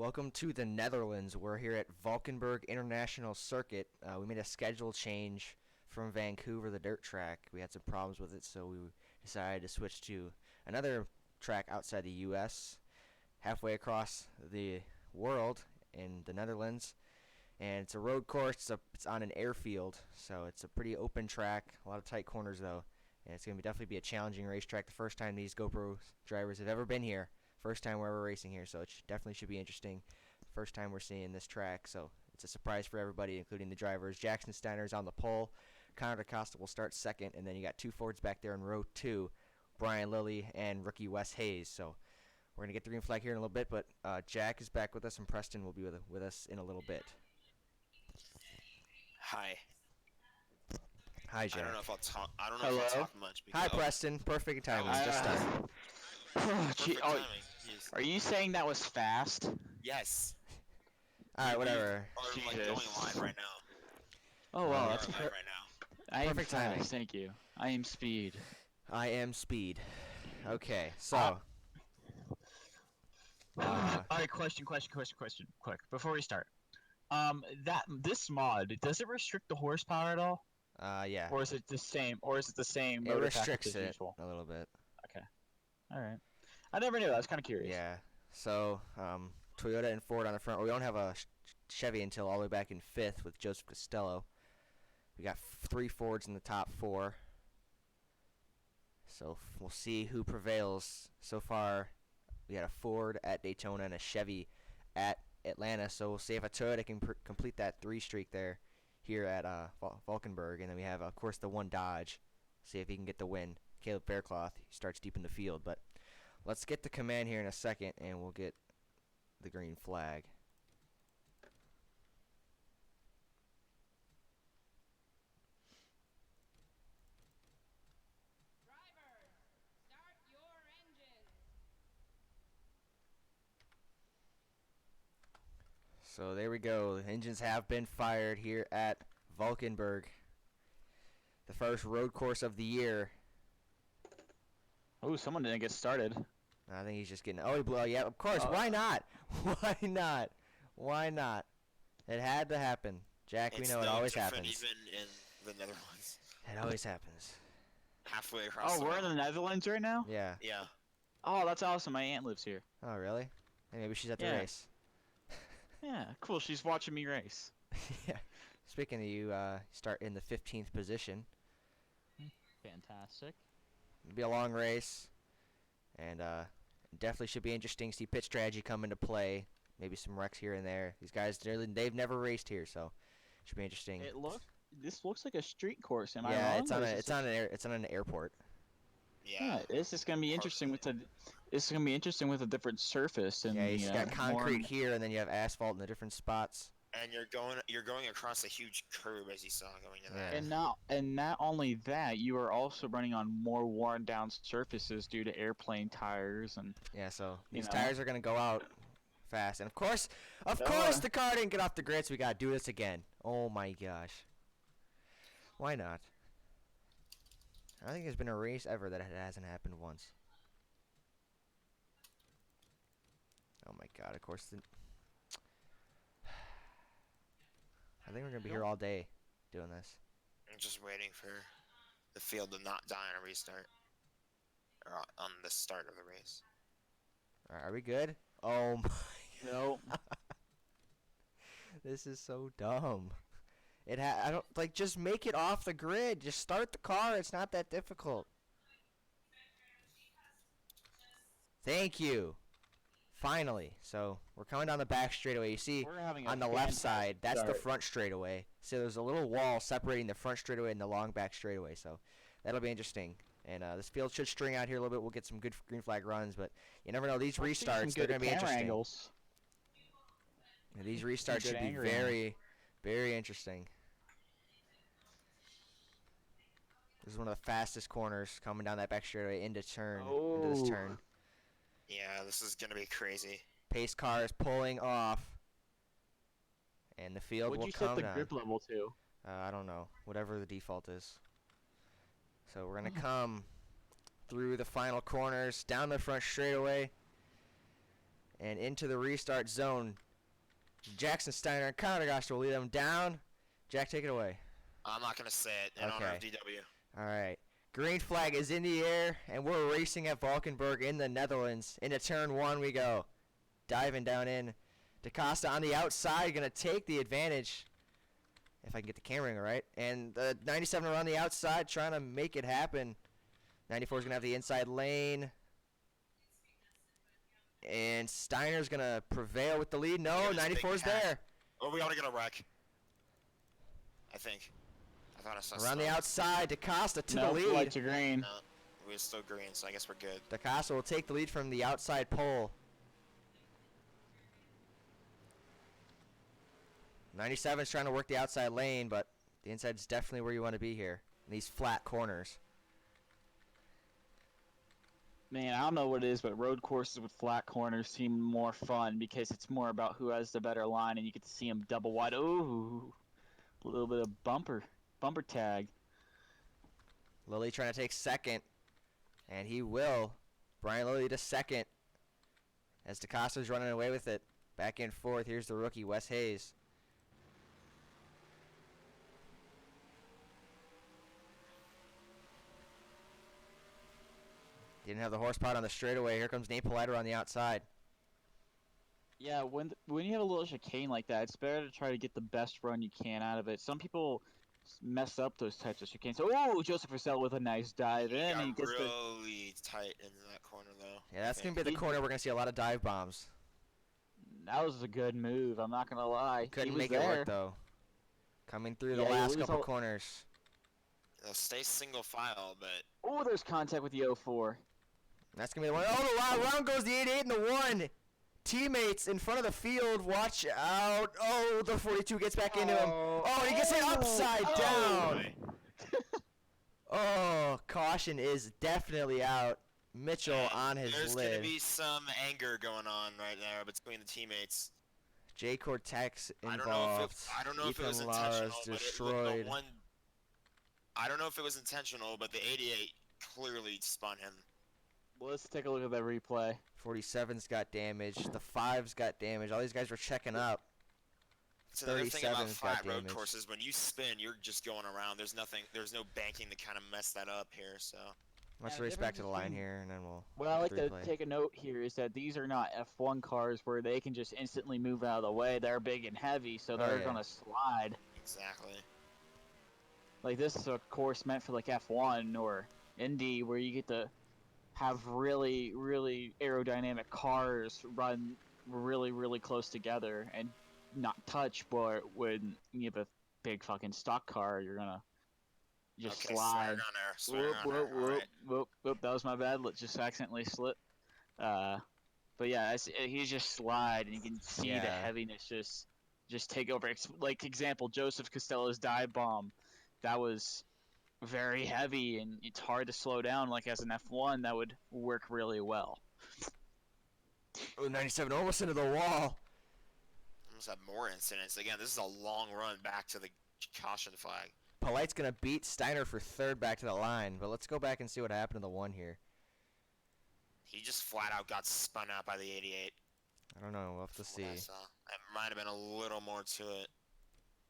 Welcome to the Netherlands. We're here at Valkenburg International Circuit. We made a schedule change from Vancouver, the dirt track. We had some problems with it, so we decided to switch to another track outside the U.S., halfway across the world in the Netherlands. And it's a road course. It's on an airfield, so it's a pretty open track. A lot of tight corners, though. And it's going to definitely be a challenging racetrack. The first time these GoPro drivers have ever been here. First time we're ever racing here, so it definitely should be interesting. First time we're seeing this track, so it's a surprise for everybody, including the drivers. Jackson Steiner's on the pole. Connor DaCosta will start second, and then you got two Fords back there in row 2, Brian Lilly and rookie Wes Hayes. So we're going to get the green flag here in a little bit, but Jack is back with us, and Preston will be with us in a little bit. Hi. Hi, Jack. I don't know if I'll talk. I don't know if I'll talk much. Hi, Preston. Perfect timing. Just started. Perfect timing. Yes. Are you saying that was fast? Yes. All right, whatever. Or like going live right now. Oh wow, that's live right now. I am perfect timing. fast, thank you. I am speed. I am speed. Okay, so. All right, question, quick, before we start. This mod, does it restrict the horsepower at all? Yeah. Or is it the same? It motor restricts package as it usual? a little bit. Okay. All right. I never knew. I was kind of curious. Yeah. So, Toyota and Ford on the front. We don't have a Chevy until all the way back in 5th with Joseph Costello. We got 3 Fords in the top 4. So we'll see who prevails. So far, we had a Ford at Daytona and a Chevy at Atlanta. So we'll see if a Toyota can complete that 3 streak there here at Valkenburg. And then we have, of course, the 1 Dodge. See if he can get the win. Caleb Faircloth, he starts deep in the field. But let's get the command here in a second, and we'll get the green flag. Drivers, start your engines. So there we go. The engines have been fired here at Valkenburg. The first road course of the year. Oh, someone didn't get started. I think he's just getting. Oh, he blew. Yeah, of course. Oh. Why not? Why not? Why not? It had to happen, Jack. We know it always happens. Even in the Netherlands. It always happens. Halfway across. Oh, we're in the Netherlands right now? Yeah. Yeah. Oh, that's awesome. My aunt lives here. Oh, really? Hey, maybe she's at the Yeah. race. Yeah, cool. She's watching me race. Yeah. Speaking of you, start in the 15th position. Fantastic. It'll be a long race, and definitely should be interesting to see pit strategy come into play. Maybe some wrecks here and there. These guys, they've never raced here, so should be interesting. This looks like a street course. Am I Yeah, wrong? it's on an airport. Yeah. This is gonna be interesting with a different surface and Yeah, you got concrete more... here, and then you have asphalt in the different spots. And you're going across a huge curb, as you saw going in Yeah. that. And not only that, you are also running on more worn down surfaces due to airplane tires and Yeah, so these know. tires are gonna go out fast, and of course, the car didn't get off the grid, so we gotta do this again. Oh my gosh, why not? I don't think there's been a race ever that it hasn't happened once. Oh my god, of course. I think we're gonna be here all day doing this. I'm just waiting for the field to not die on a restart. Or on the start of the race. Are we good? Oh my. no. This is so dumb. I don't like, just make it off the grid. Just start the car. It's not that difficult. Thank you. Finally. So we're coming down the back straightaway. You see on the left side, that's the front straightaway. So there's a little wall separating the front straightaway and the long back straightaway. So that'll be interesting. And this field should string out here a little bit. We'll get some good green flag runs, but you never know. These restarts, they're going to be interesting. Angles. Yeah, these restarts should be very, very interesting. This is one of the fastest corners coming down that back straightaway into this turn. Yeah, this is gonna be crazy. Pace car is pulling off, and the field will come down. What'd you set the grip level to? I don't know. Whatever the default is. So we're gonna come through the final corners, down the front straightaway, And into the restart zone. Jackson Steiner and Connor Gosh will lead them down. Jack, take it away. I'm not gonna say it in honor of Okay. DW. All right. Green flag is in the air, and we're racing at Valkenburg in the Netherlands. Into turn 1 we go. Diving down in. DaCosta on the outside, going to take the advantage. If I can get the camera angle right. And the 97 around the outside, trying to make it happen. 94 is going to have the inside lane. And Steiner's going to prevail with the lead. No, Look at this big 94 is cat. there. Oh, we ought to get a wreck. I think. I thought I saw Around the smoke. outside, DaCosta to No, the light lead. to green. No, we're still green, so I guess we're good. DaCosta will take the lead from the outside pole. 97's trying to work the outside lane, but the inside is definitely where you want to be here in these flat corners. Man, I don't know what it is, but road courses with flat corners seem more fun because it's more about who has the better line, and you get to see them double wide. Ooh, a little bit of bumper tag. Lilly trying to take second, and he will. Brian Lilly to second as DaCosta's running away with it. Back and forth. Here's the rookie, Wes Hayes. Didn't have the horsepower on the straightaway. Here comes Nate Politer on the outside. Yeah, when you have a little chicane like that, it's better to try to get the best run you can out of it. Some people mess up those types of chicanes. Oh, Joseph Purcell with a nice dive He in, got and he gets the. really tight in that corner, though. Yeah, that's I going think. to be the He- corner we're going to see a lot of dive bombs. That was a good move. I'm not gonna lie. Couldn't he was make there. it work, though. Coming through the Yeah, he last was couple all- corners. They'll stay single file, but Oh, there's contact with the 04. That's going to be the one. Oh, the round goes the 88 and the 1. Teammates in front of the field. Watch out. Oh, the 42 gets back into him. Oh, and he gets hit upside down. Oh, caution is definitely out. Mitchell on his there's lid. gonna be some anger going on right there between the teammates. Jay Cortex I involved. don't know if it was Ethan Lara's intentional, but destroyed. I don't know if it was intentional, but the 88 clearly spun him. Well, let's take a look at that replay. 47's got damage. The 5's got damage. All these guys were checking up. It's another thing about 37's got flat road damage. courses. When you spin, you're just going around. There's no banking to kind of mess that up here. So Let's Yeah, race back to the difference line between- here, and then we'll. What I like to replay. take a note here is that these are not F1 cars where they can just instantly move out of the way. They're big and heavy, so they're yeah. gonna slide. exactly. Like this is a course meant for like F1 or Indy where you get to have really, really aerodynamic cars run really, really close together and not touch. But when you have a big fucking stock car, you're gonna just Okay, slide. swearing on air. Swearing Whoop, on whoop, air. whoop, Alright. whoop, whoop. That was my bad. Let's just accidentally slip. But yeah, he just slide, and you can see the Yeah. heaviness just take over. Like example, Joseph Costello's dive bomb, that was very heavy, and it's hard to slow down. Like as an F1, that would work really well. Oh, 97 almost into the wall. Almost had more incidents. Again, this is a long run back to the caution flag. Polite's gonna beat Steiner for third back to the line, but let's go back and see what happened to the 1 here. He just flat out got spun out by the 88. I don't know. We'll have to from what I see. saw. It might have been a little more to it.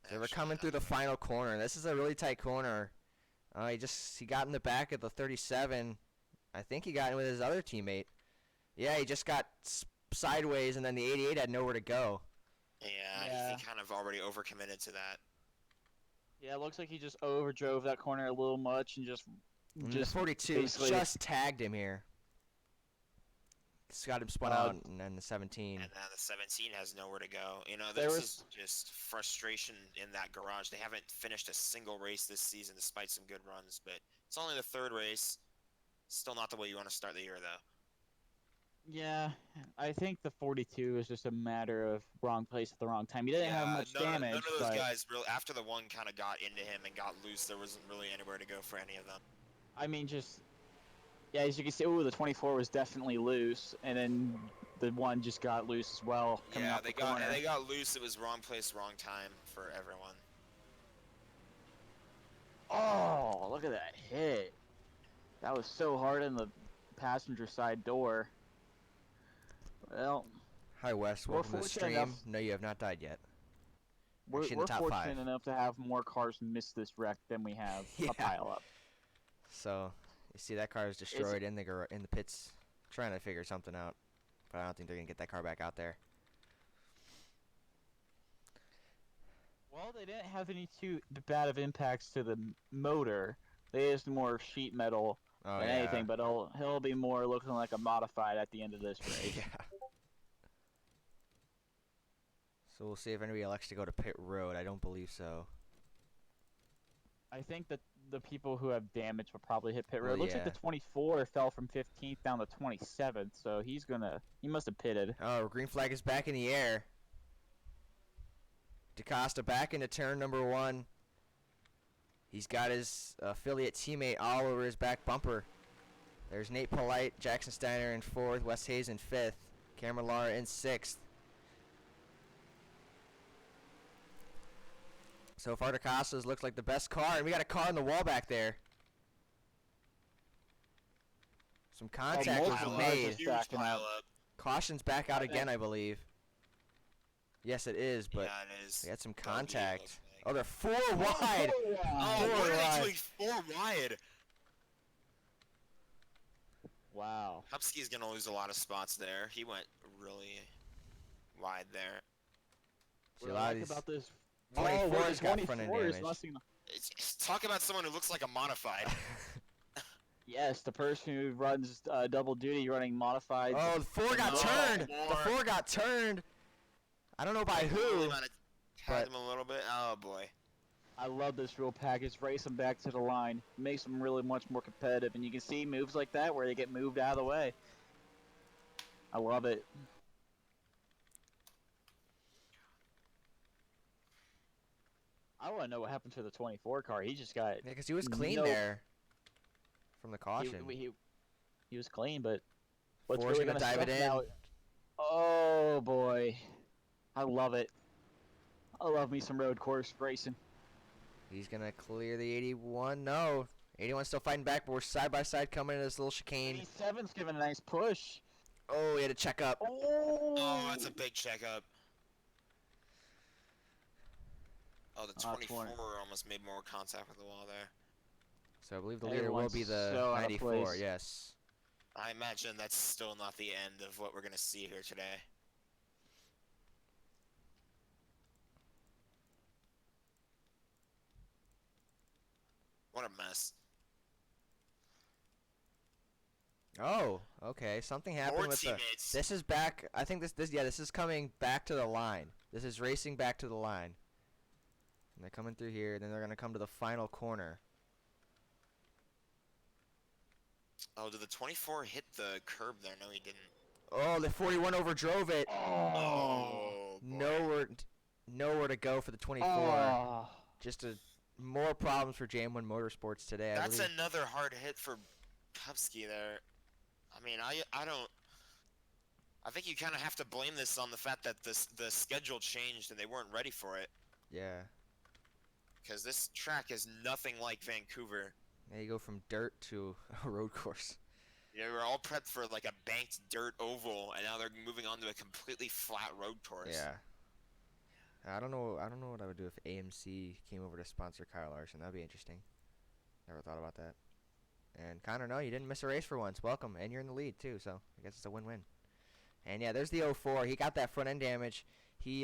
They were Actually, coming through the final corner. This is a really tight corner. He got in the back of the 37. I think he got in with his other teammate. Yeah, he just got sideways, and then the 88 had nowhere to go. Yeah, he kind of already overcommitted to that. Yeah, it looks like he just overdrove that corner a little much and just And the 42 basically- just tagged him here. It's got him spun out, and then the 17. And then the 17 has nowhere to go. You know, There this was- is just frustration in that garage. They haven't finished a single race this season despite some good runs, but it's only the third race. Still not the way you want to start the year, though. Yeah, I think the 42 is just a matter of wrong place at the wrong time. He didn't have much none damage, of those but guys really. After the one kind of got into him and got loose, there wasn't really anywhere to go for any of them. I mean, yeah, as you can see, the 24 was definitely loose, and then the one just got loose as well. Coming Yeah, off they the corner. got loose. It was wrong place, wrong time for everyone. Oh, look at that hit! That was so hard in the passenger side door. Well, Hi, Wes. We're Welcome to the fortunate stream. enough- No, you have not died yet. We're, Actually, in the we're top fortunate 5. enough to have more cars miss this wreck than we have Yeah. a pile up. So, you see that car is destroyed in the pits, trying to figure something out. But I don't think they're gonna get that car back out there. Well, they didn't have any too bad of impacts to the motor. They used more sheet metal Oh than yeah. anything, but he'll be more looking like a modified at the end of this race. Yeah. So we'll see if anybody elects to go to pit road. I don't believe so. I think that the people who have damage will probably hit pit road. Well, Looks like yeah. the 24 fell from 15th down to 27th, so he must have pitted. Oh, green flag is back in the air. DaCosta back into turn number 1. He's got his affiliate teammate all over his back bumper. There's Nate Polite, Jackson Steiner in 4th, Wes Hayes in 5th, Cameron Lara in 6th. So far, DaCosta's looks like the best car, and we got a car on the wall back there. Some contact was multiple cars made. are stacking pile up. up. Caution's back out I again, think- I believe. Yes, it is, but Yeah, it is. we got some Bogey, it contact. looks like. Oh, they're 4 wide. Oh, Four what are wide. they doing 4 wide? Wow. Hupsky's gonna lose a lot of spots there. He went really wide there. See, What a I lot like of these about this 24's got front end 24 is damage. messing. Talk about someone who looks like a modified. Yes, the person who runs double duty running modified. Oh, the 4 got Oh, turned. The four. 4 got turned. I don't know by who. Really might have but- had him a little bit. Oh boy. I love this rule package. Race them back to the line. Makes them really much more competitive. And you can see moves like that where they get moved out of the way. I love it. I want to know what happened to the 24 car. He just got. Yeah, because he was clean No. there from the He, caution. he was clean, but what's Four's really gonna gonna dive it suck in. now- Oh boy, I love it. I love me some road course racing. He's going to clear the 81. No. 81 still fighting back, but we're side by side coming into this little chicane. 87's giving a nice push. Oh, he had to check up. Oh, that's a big checkup. Oh, the 24 20. almost made more contact with the wall there. So I believe the leader will be Everyone's the so out of 94, place. yes. I imagine that's still not the end of what we're gonna see here today. What a mess. Oh, okay. Something happened More with the... teammates. This is back. I think this is coming back to the line. This is racing back to the line. And they're coming through here, then they're going to come to the final corner. Oh, did the 24 hit the curb there? No, he didn't. Oh, the 41 overdrove it. Oh, boy. Nowhere to go for the 24. Oh. Just more problems for JM1 Motorsports today, I That's believe. another hard hit for Kupski there. I mean, I don't. I think you kind of have to blame this on the fact that the schedule changed and they weren't ready for it. Yeah. Because this track is nothing like Vancouver. Now you go from dirt to a road course. Yeah, we were all prepped for like a banked dirt oval, and now they're moving on to a completely flat road course. Yeah. I don't know what I would do if AMC came over to sponsor Kyle Larson. That'd be interesting. Never thought about that. And Connor, no, you didn't miss a race for once. Welcome. And you're in the lead too, so I guess it's a win-win. And yeah, there's the 04. He got that front end damage. He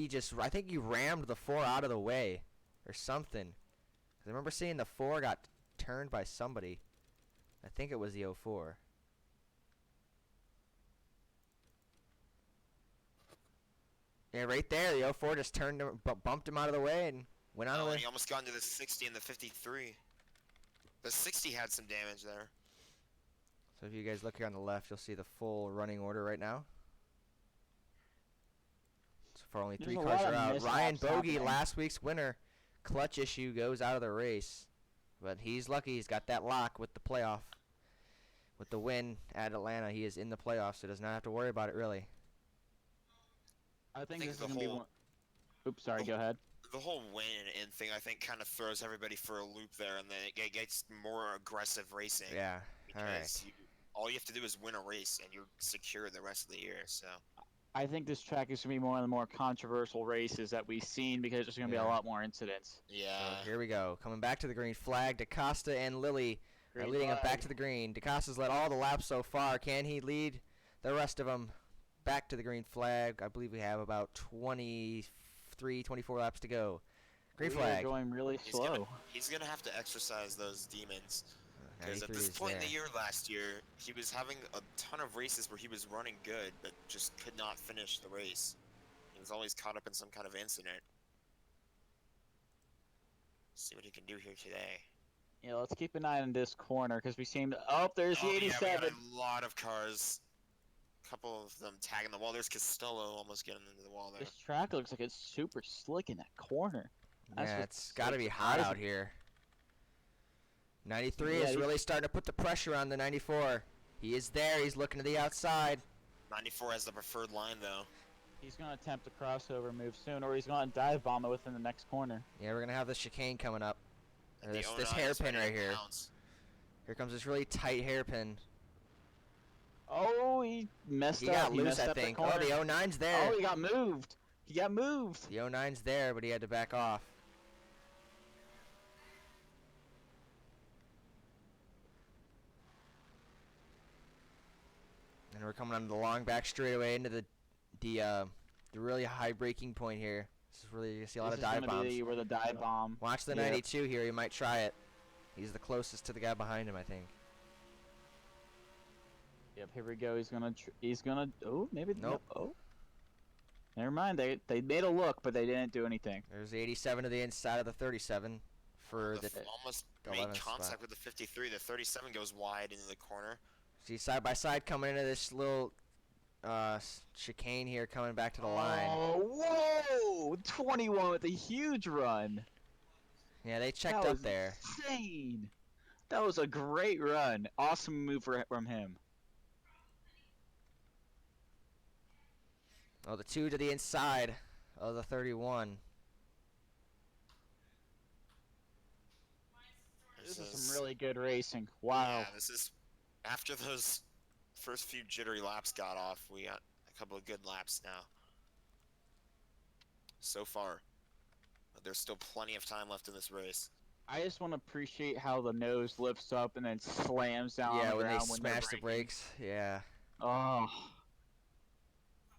just, I think he rammed the 4 out of the way or something. 'Cause I remember seeing the 4 got turned by somebody. I think it was the 04. Yeah, right there, the 04 just turned him, bumped him out of the way and went on Oh, away. and he almost got into the 60 and the 53. The 60 had some damage there. So if you guys look here on the left, you'll see the full running order right now. So far, only There's 3 a cars lot are of out. Ryan mishaps Bogey, happening. last week's winner, clutch issue, goes out of the race. But he's lucky. He's got that lock with the playoff. With the win at Atlanta, he is in the playoffs, so does not have to worry about it, really. I think think this is the gonna be whole- one. Oops, sorry. the- Go ahead. The whole win in thing, I think, kind of throws everybody for a loop there, and then it gets more aggressive racing. Yeah, all right. Because all you have to do is win a race, and you're secure the rest of the year. So I think this track is gonna be one of the more controversial races that we've seen because there's gonna be a Yeah. lot more incidents. Yeah. So here we go. Coming back to the green flag. DaCosta and Lilly are Green leading up back flag. to the green. DaCosta's led all the laps so far. Can he lead the rest of them back to the green flag? I believe we have about 23, 24 laps to go. Green We flag. are going really He's slow. he's gonna have to exercise those demons. Because at 93 this is point in there. the year last year, he was having a ton of races where he was running good, but just could not finish the race. He was always caught up in some kind of incident. See what he can do here today. Yeah, let's keep an eye on this corner because we seem to. Oh, there's the Oh yeah, we got 87. a lot of cars. A couple of them tagging the wall. There's Costello almost getting into the wall there. This track looks like it's super slick in that corner. That's Yeah, what's it's got to so be hot out surprising. here. 93 Yeah, is these- really starting to put the pressure on the 94. He is there. He's looking to the outside. 94 has the preferred line though. He's gonna attempt a crossover move soon, or he's gonna dive bomb it within the next corner. Yeah, we're going to have the chicane coming up. And This the 09 is hairpin ready right to here. pounce. Here comes this really tight hairpin. Oh, he messed He up. got he loose, messed I up think. The Oh, corner. the 09's there. Oh, he got moved. He got moved. The 09's there, but he had to back off. And we're coming onto the long back straightaway into the really high braking point here. This is really, you see a lot This of is dive gonna bombs. be where the dive bomb. Watch the Yep. 92 here. He might try it. He's the closest to the guy behind him, I think. Yep, here we go. He's gonna. Oh, maybe. Nope. No, oh. Never mind. They made a look, but they didn't do anything. There's the 87 to the inside of the 37 for the. Almost the made 11th contact spot. with the 53. The 37 goes wide into the corner. See side by side coming into this little chicane here, coming back to the line. Oh, whoa! 21 with a huge run. Yeah, they checked That up was there. Insane. That was a great run. Awesome move from him. Oh, the 2 to the inside of the 31. This is some really good racing. Wow. Yeah, this is after those first few jittery laps got off. We got a couple of good laps now. So far, but there's still plenty of time left in this race. I just want to appreciate how the nose lifts up and then slams down on Yeah, the when they ground when they're smash the braking. brakes. Yeah. Oh,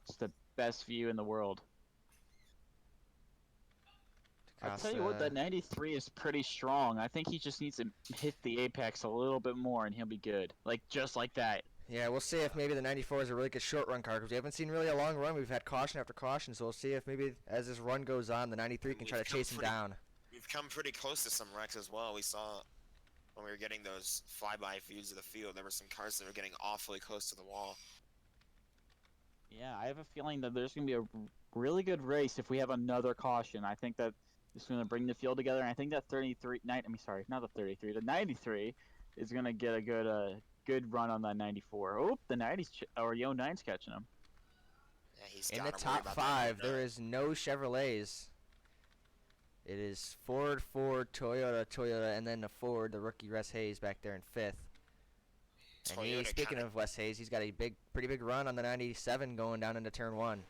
it's the best view in the world. I'll tell you what, that 93 is pretty strong. I think he just needs to hit the apex a little bit more and he'll be good. Like, just like that. Yeah, we'll see if maybe the 94 is a really good short run car because we haven't seen really a long run. We've had caution after caution, so we'll see if maybe as this run goes on, the 93 can try to We've come chase him pretty- down. We've come pretty close to some wrecks as well. We saw when we were getting those flyby views of the field, there were some cars that were getting awfully close to the wall. Yeah, I have a feeling that there's going to be a really good race if we have another caution. I think that it's going to bring the field together, and I think that 33, I mean, sorry, not the 33, the 93 is going to get a good run on that 94. Oh, the 90's, or the 09's catching him. Yeah, he's In the gotta worry top about that 5, right now. there is no Chevrolets. It is Ford, Toyota, and then the Ford, the rookie Wes Hayes back there in 5th. And Toyota speaking kinda- of Wes Hayes, he's got a pretty big run on the 97 going down into turn 1.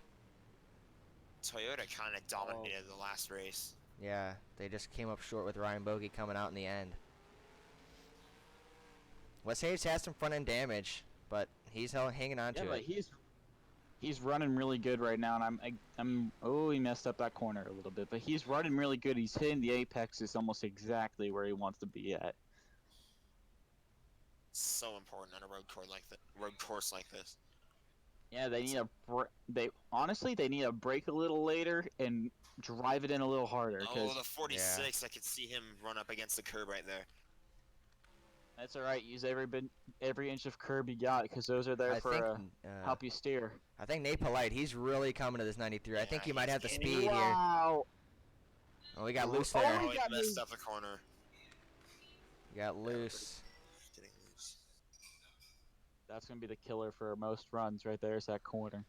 Toyota kind of dominated the last race. Yeah, they just came up short with Ryan Bogey coming out in the end. Wes Hayes has some front end damage, but he's hanging on Yeah, to but it. he's running really good right now, and oh, he messed up that corner a little bit, but he's running really good. He's hitting the apexes almost exactly where he wants to be at. So important on a road course like this. Yeah, they need they need to brake a little later and drive it in a little harder. Oh, Cause the 46! I could see him run up against the curb right there. that's all right. Use every inch of curb you got, because those are there I for think, help you steer. I think Nate Polite, he's really coming to this 93. I think Yeah, he might he's have the getting- speed here. Wow! Oh, he got loose Oh, there. Oh, he he got messed moved. up the corner. He got loose. Getting loose. That's gonna be the killer for most runs right there. Is that corner?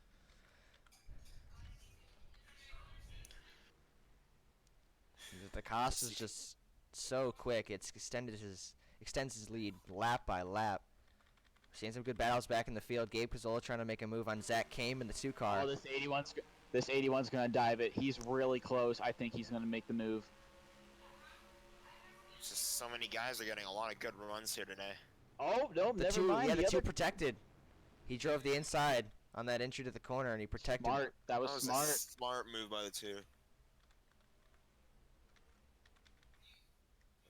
The cost is just so quick. It's extends his lead lap by lap. Seeing some good battles back in the field. Gabe Pizzola trying to make a move on Zach Kame in the 2 car. Oh, this 81's gonna dive it. He's really close. I think he's gonna make the move. Just so many guys are getting a lot of good runs here today. Oh no, The never two, mind. yeah, the two other- protected. He drove the inside on that entry to the corner, and he protected. Smart. That was a smart. smart move by the two.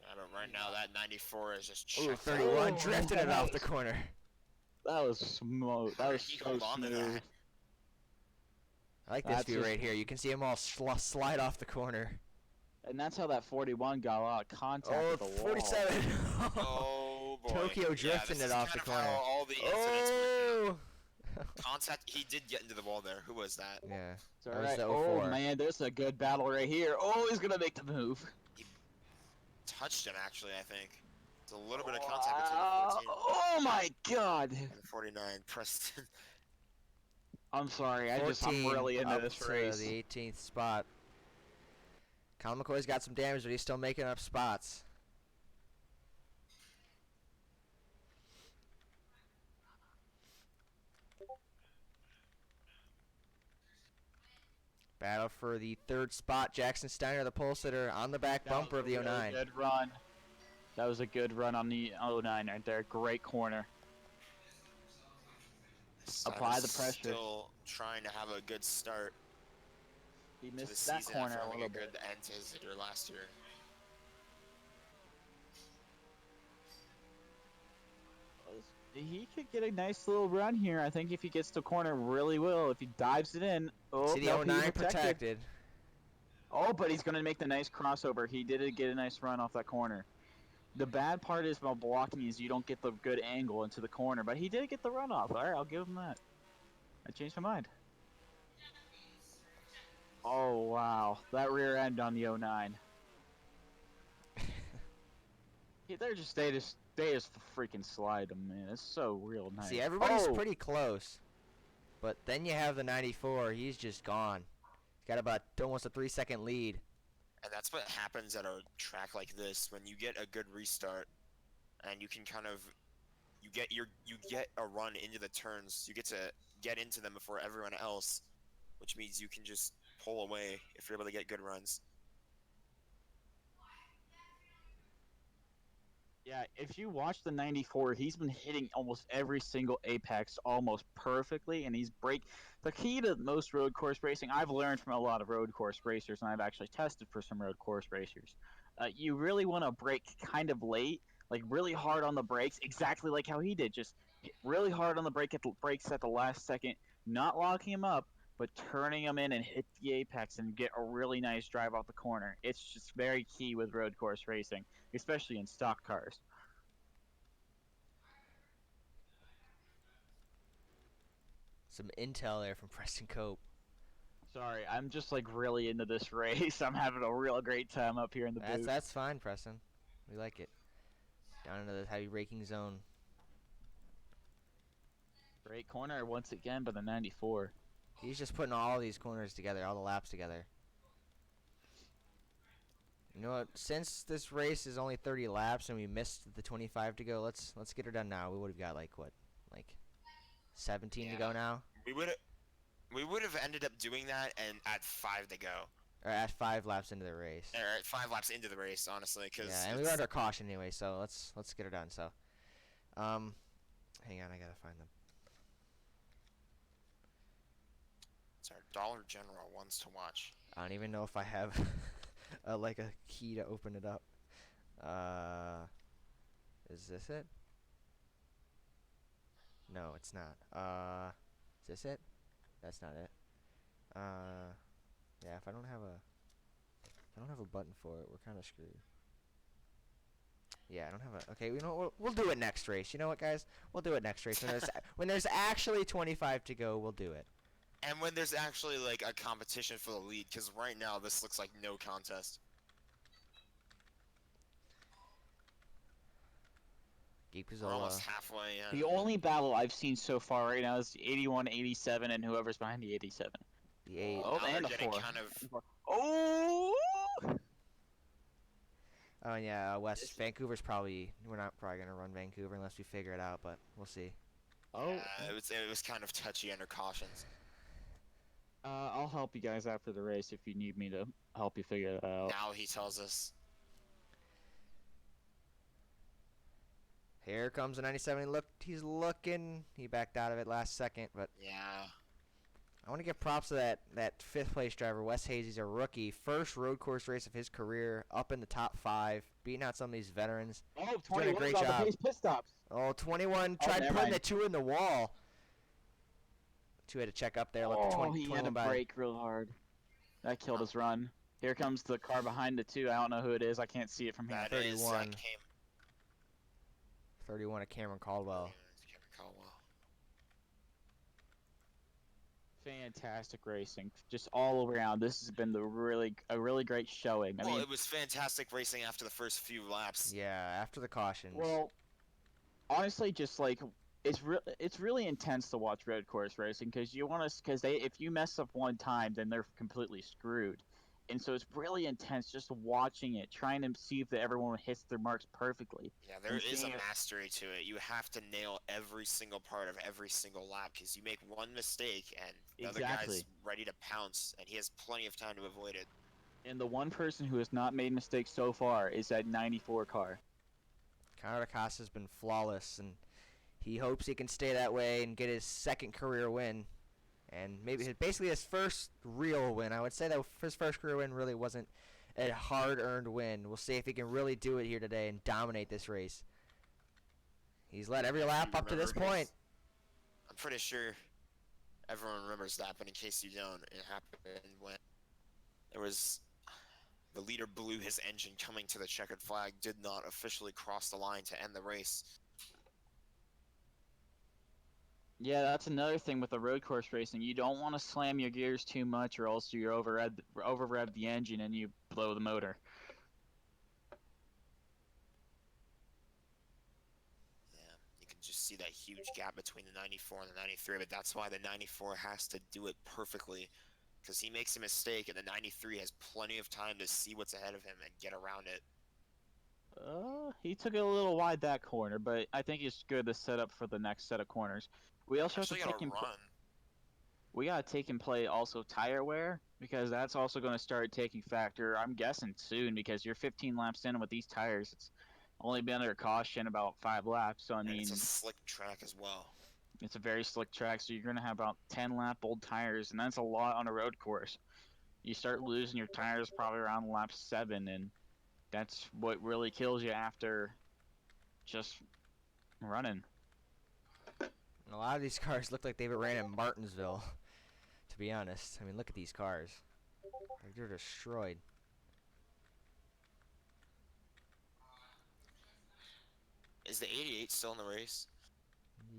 Yeah, but right now that 94 is just Ooh, checked 31 Oh, drifted it off the nice. corner. That was smooth. That was He so held on to smooth. that. I like this That's view just- right here. You can see him all slide off the corner. And that's how that 41 got a lot of contact Oh, with the wall. 47. Oh boy. Tokyo Yeah, drifting this it is off the kind of how corner. all the incidents were. Oh! Contact. He did get into the wall there. Who was that? Yeah. It's That was alright. the Oh 04. man, there's a good battle right here. Oh, he's gonna make the move. Touched him actually. I think. It's a little bit of contact between the 14 Oh my god. and the 49. Preston. I'm sorry. I'm 14 really into up this to race. the 18th spot. Colin McCoy's got some damage, but he's still making up spots. Battle for the 3rd spot. Jackson Steiner, the pole sitter, on the back That was bumper of a the really 09. Good run. That was a good run on the 09 right there. Great corner. Apply the Simon's pressure. Still trying to have a good start He to the missed that season corner after a having little a good bit. end to his year last year. He could get a nice little run here. I think if he gets to corner, really will. If he dives it in. Oh, See the nope, he 09 protected. protected. Oh, but he's going to make the nice crossover. He did get a nice run off that corner. The bad part is about blocking is you don't get the good angle into the corner, but he did get the run off. All right, I'll give him that. I changed my mind. Oh, wow. That rear end on the 09. Yeah, they just freaking slide them, man. It's so real nice. See, everybody's Oh! pretty close. But then you have the 94. He's just gone. He's got about almost a 3-second lead. And that's what happens at a track like this when you get a good restart, and you can kind of you get a run into the turns. You get to get into them before everyone else, which means you can just pull away if you're able to get good runs. Yeah, if you watch the 94, he's been hitting almost every single apex almost perfectly, and the key to most road course racing, I've learned from a lot of road course racers, and I've actually tested for some road course racers. You really want to brake kind of late, like really hard on the brakes, exactly like how he did, just hit really hard on the brakes at the last second, not locking him up, but turning him in and hit the apex and get a really nice drive off the corner. It's just very key with road course racing, especially in stock cars. Some intel there from Preston Cope. Sorry, I'm just like really into this race. I'm having a real great time up here in the booth. That's fine, Preston. We like it. Down into the heavy braking zone. Great corner once again by the 94. He's just putting all these corners together, all the laps together. You know what? Since this race is only 30 laps and we missed the 25 to go, let's get her done now. We would have got like 17 to go Yeah. now, We would have ended up doing that and at 5 to go, or at 5 laps into the race. or at 5 laps into the race, honestly, because Yeah, and we were under caution anyway, so let's get her done. So, hang on, I gotta find them. it's our Dollar General ones to watch. I don't even know if I have like a key to open it up. Is this it? No, it's not. Is this it? That's not it. Yeah, if I don't have a button for it, we're kind of screwed. Yeah, I don't have a. Okay, you know what? We'll do it next race. You know what, guys? We'll do it next race. When there's actually 25 to go, we'll do it. And when there's actually like a competition for the lead, because right now this looks like no contest. Geek We're almost Pizzola. halfway in. The only battle I've seen so far right now is the 81, 87, and whoever's behind the 87. The 8. Oh, Now and they're a getting 4. kind of Oh! Oh yeah, West Vancouver's probably. We're not probably gonna run Vancouver unless we figure it out, but we'll see. Oh, it was kind of touchy under cautions. I'll help you guys after the race if you need me to help you figure that out. Now he tells us. Here comes the 97. He's looking. He backed out of it last second, but Yeah. I want to give props to that fifth place driver, Wes Hayes. He's a rookie, first road course race of his career, up in the top 5, beating out some of these veterans. Oh, doing a 21 great got the job. pace pit stops. Oh, 21 Oh, tried never putting mind. the 2 in the wall. 2 had to check up there. Let the 20, He 21 had to by. brake real hard. That killed his run. Here comes the car behind the 2. I don't know who it is. I can't see it from here. That is 31. 31 31 of Cameron Caldwell. Cameron Caldwell. Fantastic racing, just all around. This has been a really great showing. I Well, mean, it was fantastic racing after the first few laps. Yeah, after the cautions. well, honestly, just like it's really intense to watch road course racing because if you mess up one time, then they're completely screwed. And so it's really intense just watching it, trying to see if everyone hits their marks perfectly. Yeah, there And is a seeing it- mastery to it. You have to nail every single part of every single lap because you make one mistake and the other guy's Exactly. ready to pounce, and he has plenty of time to avoid it. And the one person who has not made mistakes so far is that 94 car. Connor Acosta's been flawless, and he hopes he can stay that way and get his second career win. And maybe basically his first real win. I would say that his first career win really wasn't a hard-earned win. We'll see if he can really do it here today and dominate this race. He's led every lap up to this point. I'm pretty sure everyone remembers that, but in case you don't, it happened when there was the leader blew his engine coming to the checkered flag, did not officially cross the line to end the race. Yeah, that's another thing with the road course racing. You don't want to slam your gears too much, or else you over-rev the engine and you blow the motor. Yeah, you can just see that huge gap between the 94 and the 93, but that's why the 94 has to do it perfectly, because he makes a mistake and the 93 has plenty of time to see what's ahead of him and get around it. He took it a little wide that corner, but I think it's good to set up for the next set of corners. We also Actually have to got take a run. we gotta take and play also tire wear because that's also going to start taking factor. I'm guessing soon because you're 15 laps in with these tires. It's only been under caution about 5 laps, so I And mean it's a slick track as well. it's a very slick track, so you're going to have about 10 lap old tires, and that's a lot on a road course. You start losing your tires probably around lap 7, and that's what really kills you after just running. And a lot of these cars look like they were ran in Martinsville, to be honest. I mean, look at these cars. Like, they're destroyed. Is the 88 still in the race?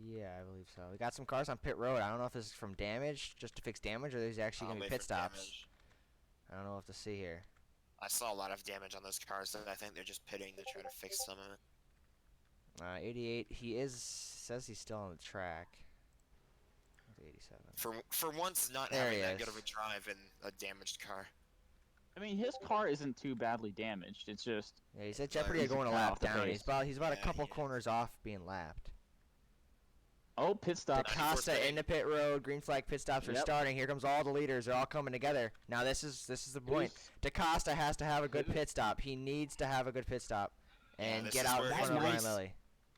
Yeah, I believe so. We got some cars on pit road. I don't know if this is from damage, just to fix damage, or these actually going to be Probably pit for stops. damage. I don't know what to see here. I saw a lot of damage on those cars, and I think they're just pitting to try to fix some of it. 88, says he's still on the track. 87. For once, not There having he that good of is. a drive in a damaged car. I mean, his car isn't too badly damaged. It's just Yeah, he's at jeopardy of He's going a kinda lap off the down. pace. He's about a Yeah, couple he is. corners off being lapped. pit stop. 94's Acosta pitting. into pit road. Green flag pit stops are Yep. starting. Here comes all the leaders. They're all coming together. Now this is the point. DaCosta has to have a good pit stop. He needs to have a good pit stop Yeah, and this get is out in where front his of Ryan race- Lilly.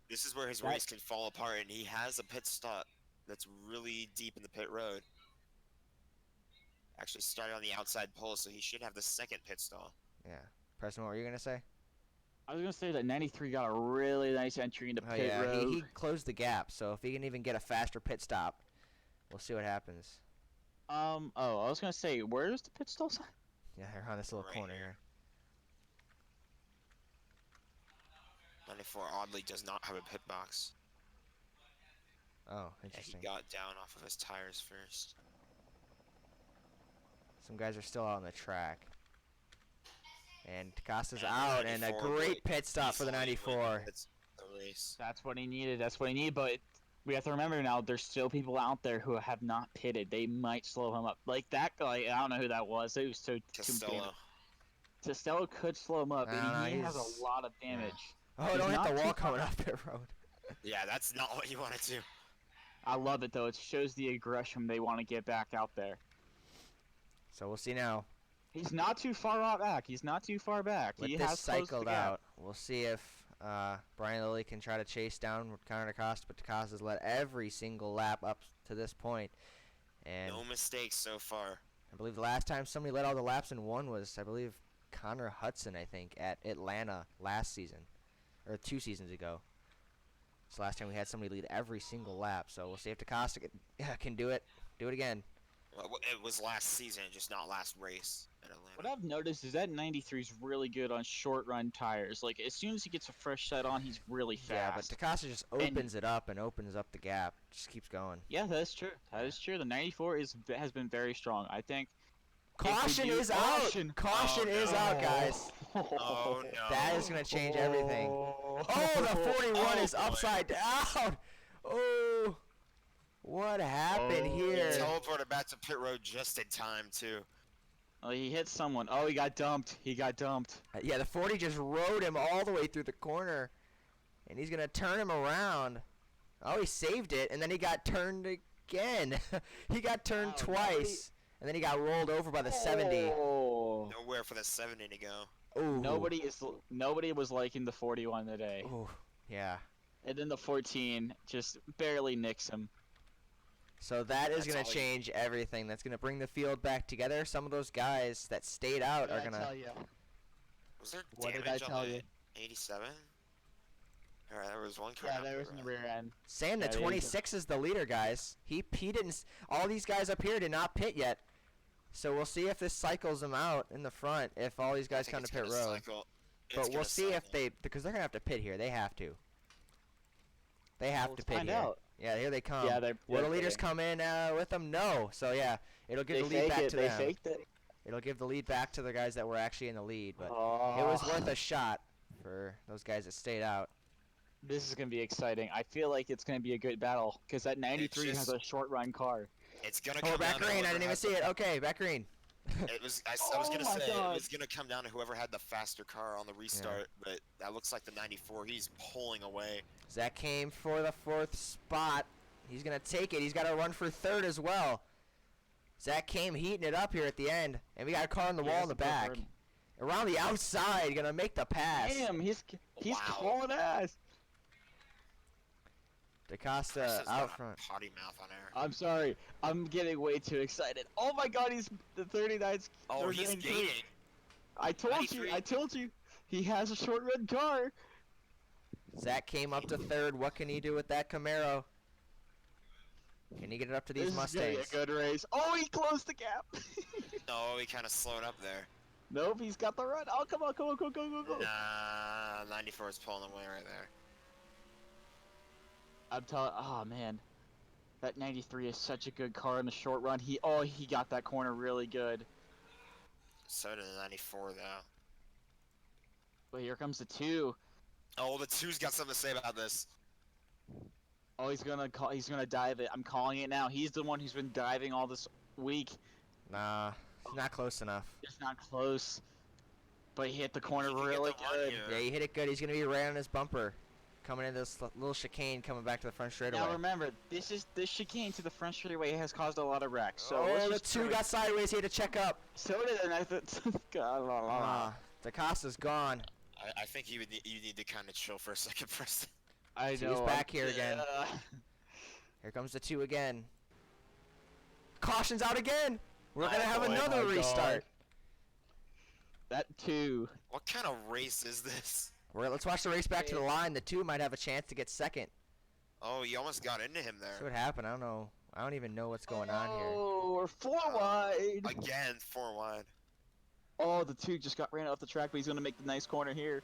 This is where his That- race can fall apart, and he has a pit stop that's really deep in the pit road. Actually started on the outside pole, so he should have the second pit stall. Yeah. Preston, what were you gonna say? I was gonna say that 93 got a really nice entry into Oh pit yeah, road. he closed the gap. So if he can even get a faster pit stop, we'll see what happens. I was gonna say, where's the pit stall sign? Yeah, they're on this little Right corner here. here. 94 oddly does not have a pit box. Oh, Yeah, he interesting. got down off of his tires first. Some guys are still out on the track. And Costa's And the out, and a 94 great really pit stop for the easily 94. wins the race. That's what he needed. That's what he needed. But we have to remember now, there's still people out there who have not pitted. They might slow him up. Like that guy, I don't know who that was. It was so Costello. Costello could slow him up, No, and he has he's- a lot of damage. Oh, He's don't hit not the too wall far- coming up pit road. Yeah, that's not what you want to do. I love it though. It shows the aggression they want to get back out there. So we'll see now. He's not too far out back. He's not too far back. With He this has closed the cycled gap. out, we'll see if Brian Lilly can try to chase down Connor DaCosta, but DaCosta's led every single lap up to this point. And No mistakes so far. I believe the last time somebody led all the laps in one was, I believe, Connor Hudson, I think, at Atlanta last season. Or 2 seasons ago. It's the last time we had somebody lead every single lap. So we'll see if DaCosta can do it. Do it again. Well, it was last season, just not last race at Atlanta. What I've noticed is that 93 is really good on short run tires. Like as soon as he gets a fresh set on, he's really Yeah, but fast. DaCosta just opens it up and opens up the gap. Just keeps going. Yeah, that's true. That is true. The 94 has been very strong. I think. Caution is out! Caution is out, guys. Oh no. That is going to change everything. Oh, the 41 is boy. upside down! Oh! What happened Oh. here? Teleported back to pit road just in time too. Oh, he hit someone. Oh, he got dumped. He got dumped. Yeah, the 40 just rode him all the way through the corner. And he's going to turn him around. Oh, he saved it, and then he got turned again. He got turned Wow, twice. And then he got rolled over by the 70. Oh. Nowhere for the 70 to go. Ooh. Nobody was liking the 41 today. Ooh. Yeah. And then the 14 just barely nicks him. So that is That's going all to he- change everything. That's going to bring the field back together. Some of those guys that stayed out are going to... you? Was there What did damage I on tell the you? 87? Alright, there was one car. Yeah, down there was the in the road. rear end. Saying the Yeah, they- 26 is the leader, guys. He didn't... All these guys up here did not pit yet. So we'll see if this cycles them out in the front if all these I guys think come to it's pit gonna road. cycle. It's But we'll gonna see if cycle. they... Because they're going to have to pit here. They have to. They have Well, to let's pit find here. out. Yeah, here they come. Yeah, they're Will the they're leaders pitting. come in with them? No. So, yeah, it'll give They the lead fake back it. to They them. faked it. It'll give the lead back to the guys that were actually in the lead. But Oh. it was worth a shot for those guys that stayed out. This is gonna be exciting. I feel like it's gonna be a good battle because that 93 has just- a short run car. It's gonna Oh, come back down to green. I whoever didn't even had see the- it. Okay, back green. It was. I was Oh gonna my say God. it was gonna come down to whoever had the faster car on the restart, but that looks like the 94. He's pulling away. Zach came for the 4th spot. He's going to take it. He's got to run for 3rd as well. Zach came heating it up here at the end. And we got a car on the wall in the back. Around the outside, going to make the pass. Damn, he's Wow. calling ass. DaCosta Chris has out got a front. potty mouth on air. I'm sorry. I'm getting way too excited. Oh my God, he's the 39's. Oh, or he's 93. gaining. I told 93. you. I told you. He has a short run car. Zach came up to 3rd. What can he do with that Camaro? Can he get it up to these This is gonna be Mustangs? a good race. Oh, he closed the gap. Oh, he kind of slowed up there. Nope, he's got the run. Oh, come on, go, go, go. Nah, 94 is pulling away right there. I'm telling. Oh man, that 93 is such a good car in the short run. He got that corner really good. So did the 94 though. But here comes the 2. Oh, the 2's got something to say about this. Oh, he's gonna dive it. I'm calling it now. He's the one who's been diving all this week. Nah, he's not close enough. It's not close, but he hit the corner He can get really the run good. here. Yeah, he hit it good. He's going to be right on his bumper. Coming into this little chicane coming back to the front straightaway. Now remember, this chicane to the front straightaway has caused a lot of wrecks. So oh, let's the just 2 pray- got sideways. He had to check up. So did the 93. Ah, DaCosta's gone. I think you need to kind of chill for a second, Preston. I So he's know. back here again. Here comes the 2 again. Caution's out again. We're going to have Oh my another God. restart. That 2. What kind of race is this? Let's watch the race back to the line. The 2 might have a chance to get 2nd. Oh, you almost got into him See there. what happened. I don't know. I don't even know what's going on here. Oh, we're 4 wide. Again, 4 wide. Oh, the 2 just got ran off the track, but he's gonna make the nice corner here.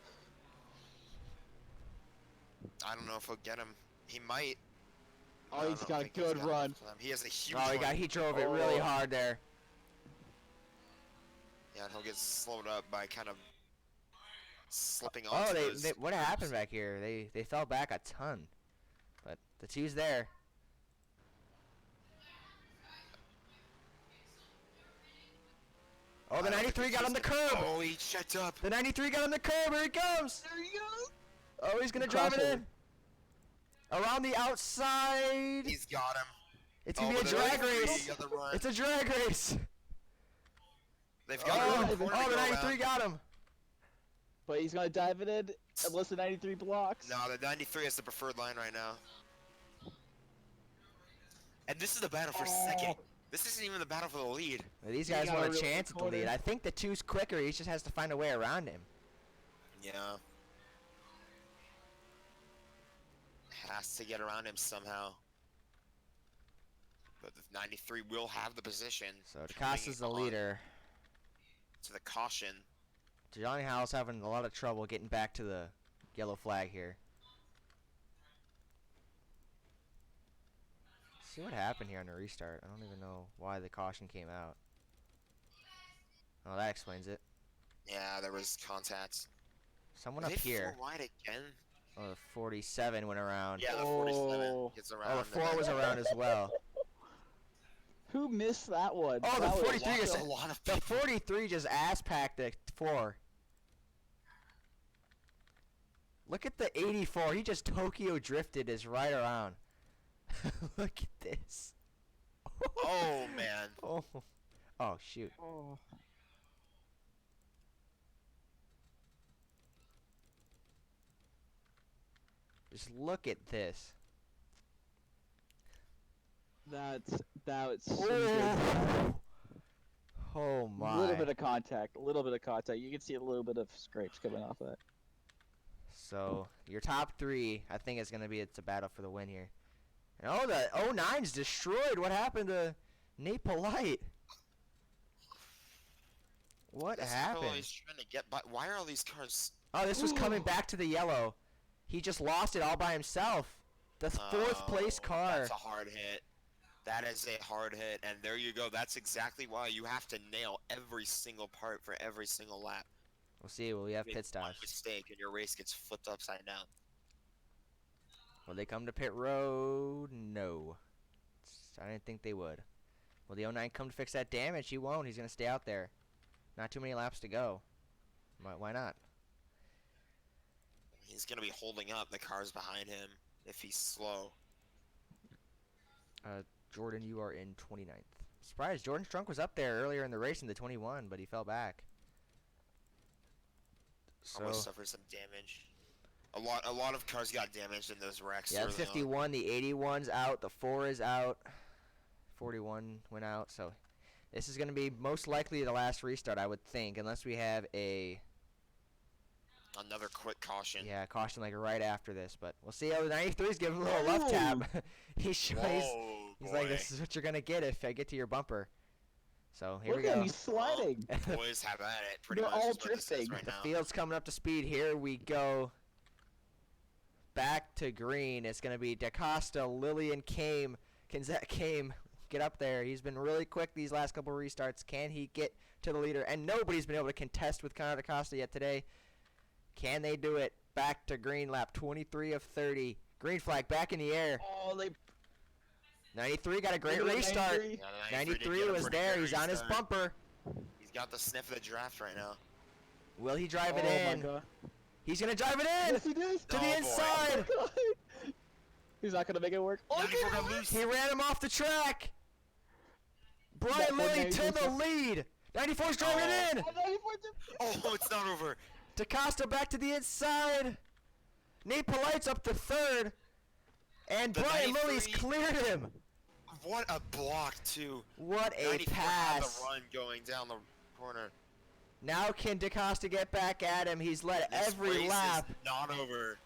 I don't know if he'll get him. He might. Oh, No, I he's don't got a think he's good got run. enough for them. He has a huge Oh, run. he drove it really Oh. hard there. Yeah, and he'll get slowed up by kind of slipping onto Oh, those what curves. happened back here? They fell back a ton. But the 2's there. Oh, the I don't think 93 got he's on the gonna- curb. Oh, he checked up. The 93 got on the curb. Here he comes. There he goes. Oh, he's going to drive it Crossover. in. Around the outside. He's got him. It's gonna be a but the drag 93 race. got the run. It's a drag race. They've got Oh, a corner to the go 93 around. got him. But he's gonna dive it in unless the 93 blocks. No, the 93 is the preferred line right now. And this is the battle for second. This isn't even the battle for the lead. These He guys got want a a really chance at the corner. lead. I think the 2's quicker. He just has to find a way around him. Yeah. Has to get around him somehow. But the 93 will have the position. So DeCosta's the coming on leader. To the caution. Johnny Howell's having a lot of trouble getting back to the yellow flag here. See what happened here on the restart. I don't even know why the caution came out. Oh, that explains it. Yeah, there was contact. Someone Are up they here. full wide again? Oh, the 47 went around. Yeah, the 47 Oh. gets around. Oh, the 4 was around as well. Who missed that one? Oh, the That was- 43 just a lot of the people. 43 just ass packed the 4. Look at the 84. He just Tokyo drifted his right around. Look at this. Oh, man. Oh. Oh, shoot. Oh. Just look at this. That was some good. Oh, oh A my. little bit of contact. A little bit of contact. You can see a little bit of scrapes coming off that. So, your top 3, I think, is going to be it's a battle for the win here. And oh, the 09's destroyed. What happened to Nate Polite? What This happened? fellow is trying to get by. Why are all these cars? Oh, this was coming back to the yellow. He just lost it all by himself. The 4th place Oh, car. That's a hard hit. That is a hard hit, and there you go. That's exactly why you have to nail every single part for every single lap. We'll see. Will we have Make pit one stops? mistake, and your race gets flipped upside down. Will they come to pit road? No. I didn't think they would. Will the 09 come to fix that damage? He won't. He's going to stay out there. Not too many laps to go. Why not? He's gonna be holding up the cars behind him if he's slow. Jordan, you are in 29th. Surprised. Jordan Strunk was up there earlier in the race in the 21, but he fell back. So, Almost suffered some damage. A lot of cars got damaged in those wrecks. yeah, the early on. 51, the 81's out, the 4 is out, 41 went out. So, this is going to be most likely the last restart, I would think, unless we have a Another quick caution. caution like right after this. But we'll see. Oh, the 93's giving a little left tap. he's Whoa, like, boy. this is what you're going to get if I get to your bumper. So, here Look we at go. him, he's sliding. Boys have at it. Pretty They're much all is what this is drifting. right The now. field's coming up to speed. Here we go. Back to green. It's going to be DaCosta, Lillian, Kame. Can Zach Kame get up there? He's been really quick these last couple restarts. Can he get to the leader? And nobody's been able to contest with Connor DaCosta yet today. Can they do it? Back to green, lap 23 of 30. Green flag back in the air. Oh, they 93 got a great look at that restart. 93. Yeah, the 93 did 93 get a was pretty there. good He's on his restart. bumper. He's got the sniff of the draft right now. Will he drive it Oh in? my god. He's going to drive it in Yes, he did. to Oh, the boy. inside. He's not gonna make it work. Oh, 94 got loose. He ran him off the track. Brian That one Lilly to 94 the lead. 94's driving Oh. in. Oh, it's not over. DaCosta back to the inside. Nate Polite's up to 3rd. And The Brian Lilly's 93 cleared him. What a block, too. What a 94 had pass. the run going down the corner. Now can DaCosta get back at him? He's led This every race lap. is not over.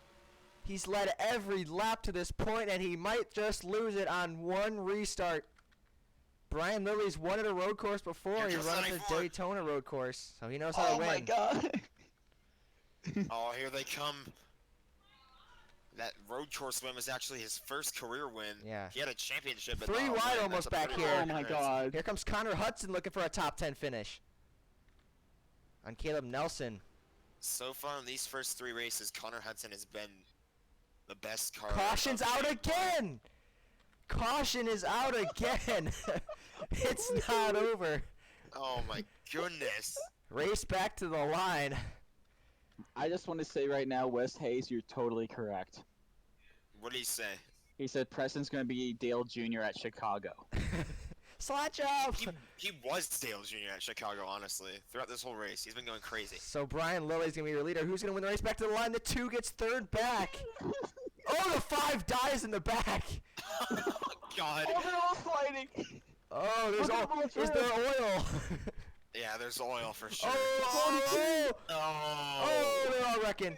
He's led every lap to this point, and he might just lose it on one restart. Brian Lilly's won at a road course before. Here He comes run at the 94. Daytona road course, so he knows how to Oh win. my god. Oh, here they come. That road course win was actually his first career win. Yeah. He had a championship. But 3 not a wide win. almost That's a back pretty here. rare Oh my occurrence. god. Here comes Connor Hudson looking for a top 10 finish. On Caleb Nelson. So far in these first 3 races, Connor Hudson has been the best car. Caution's of the out day. again! Caution is out again! It's not over. Oh my goodness. Race back to the line. I just want to say right now, Wes Hayes, you're totally correct. What did he say? He said Preston's gonna be Dale Jr. at Chicago. Slot job. He was Dale Jr. at Chicago, honestly. Throughout this whole race, he's been going crazy. So Brian Lilly's gonna be your leader. Who's gonna win the race? Back to the line. The 2 gets third back. Oh, the 5 dies in the back. God. Oh, they're all fighting. Oh, Look at them all there's their oil. Yeah, there's oil for sure. Oh, Oh. they're all wrecking.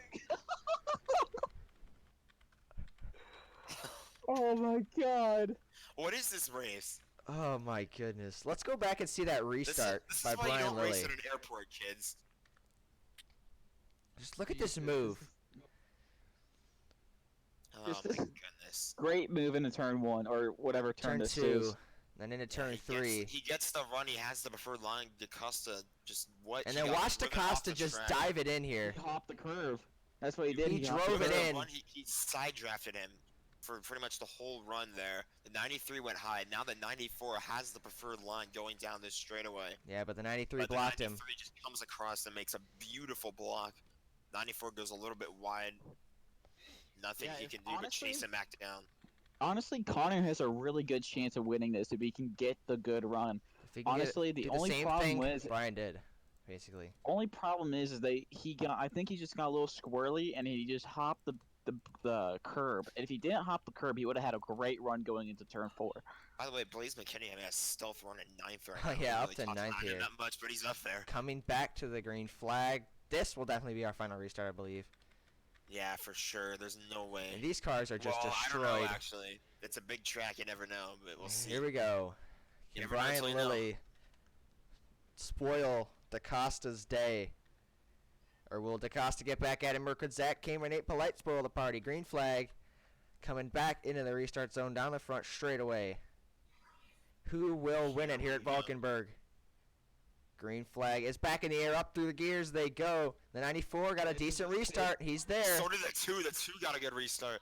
Oh my God. What is this race? Oh my goodness. Let's go back and see that restart This by is why you Brian don't Lilly. race at an airport, kids. Just look at this move. Oh Just my this- goodness. Great move into turn 1 or whatever turn Turn this 2, is. then into turn He 3. gets the run. He has the preferred line. DaCosta just what? And he then got watch driven off DaCosta the just track. dive it in here. He hopped the curve. That's what he did. He hopped drove the it curve. in. He side drafted him for pretty much the whole run there. The 93 went high. Now the 94 has the preferred line going down this straightaway. Yeah, but the 93 But blocked the him. 93 just comes across and makes a beautiful block. 94 goes a little bit wide. Nothing Yeah, he if- can do to honestly- chase him back down. Honestly, Connor has a really good chance of winning this if he can get the good run. If he can Honestly, do the the only same problem thing is Brian did, basically. only problem is that I think he just got a little squirrely and he just hopped the curb. And if he didn't hop the curb, he would have had a great run going into turn 4. By the way, Blaze McKinney has a stealth run at 9th right Oh, now. We yeah, don't up to talk 9th about him here. Not much, but he's up there. Coming back to the green flag. This will definitely be our final restart, I believe. Yeah, for sure. There's no way. And these cars are just well, I don't destroyed. know, actually. It's a big track. You never know, but we'll see. Here we go. You Can never know Brian until you know. Lilly spoil DaCosta's day? Or will DaCosta get back at him, or could Zach Kamer and Nate Polite spoil the party? Green flag coming back into the restart zone down the front straight away. Who will win it here at Valkenburg? Green flag is back in the air, up through the gears they go. The 94 got a decent restart. He's there. So did the 2. The 2 got a good restart.